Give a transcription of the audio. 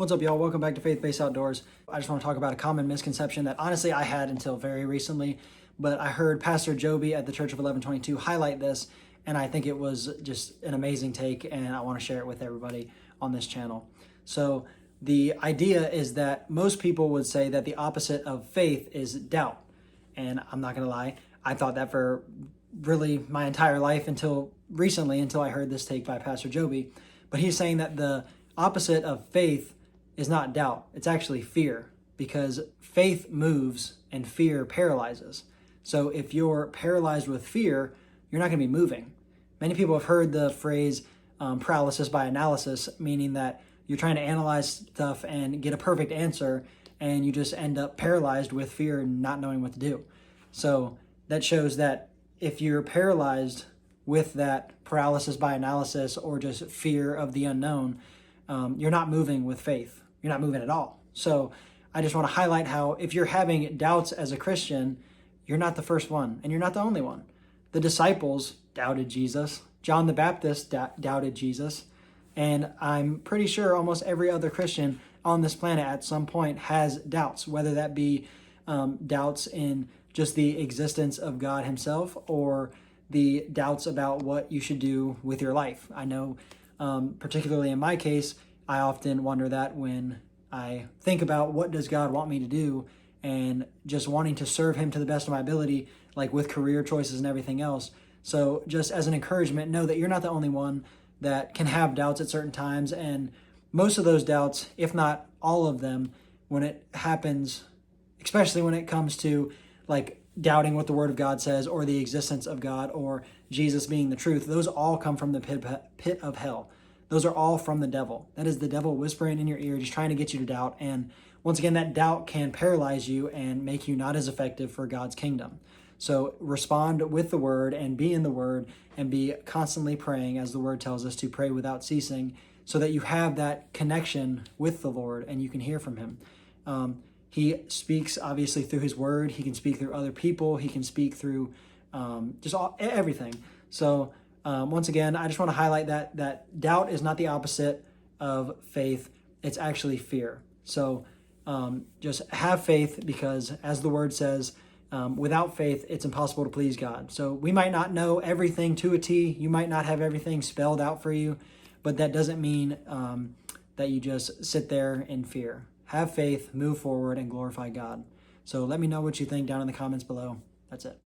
What's up, y'all? Welcome back to Faith-Based Outdoors. I just want to talk about a common misconception that honestly I had until very recently, but I heard Pastor Joby at the Church of 1122 highlight this, and I think it was just an amazing take, and I want to share it with everybody on this channel. So the idea is that most people would say that the opposite of faith is doubt. And I'm not going to lie, I thought that for really my entire life until recently, until I heard this take by Pastor Joby. But he's saying that the opposite of faith is not doubt, it's actually fear, because faith moves and fear paralyzes. So if you're paralyzed with fear, you're not going to be moving. Many people have heard the phrase paralysis by analysis, meaning that you're trying to analyze stuff and get a perfect answer, and you just end up paralyzed with fear and not knowing what to do. So that shows that if you're paralyzed with that paralysis by analysis or just fear of the unknown, you're not moving with faith. You're not moving at all. So I just want to highlight how if you're having doubts as a Christian, you're not the first one and you're not the only one. The disciples doubted Jesus. John the Baptist doubted Jesus. And I'm pretty sure almost every other Christian on this planet at some point has doubts, whether that be doubts in just the existence of God himself or the doubts about what you should do with your life. I know, particularly in my case, I often wonder that when I think about what does God want me to do, and just wanting to serve him to the best of my ability, like with career choices and everything else. So just as an encouragement, know that you're not the only one that can have doubts at certain times. And most of those doubts, if not all of them, when it happens, especially when it comes to like doubting what the word of God says or the existence of God or Jesus being the truth, those all come from the pit of hell. Those are all from the devil. That is the devil whispering in your ear, just trying to get you to doubt. And once again, that doubt can paralyze you and make you not as effective for God's kingdom. So respond with the word and be in the word and be constantly praying, as the word tells us to pray without ceasing, so that you have that connection with the Lord and you can hear from him. He speaks obviously through his word. He can speak through other people. He can speak through everything. So once again, I just want to highlight that doubt is not the opposite of faith. It's actually fear. So just have faith, because as the word says, without faith, it's impossible to please God. So we might not know everything to a T. You might not have everything spelled out for you, but that doesn't mean that you just sit there in fear. Have faith, move forward, and glorify God. So let me know what you think down in the comments below. That's it.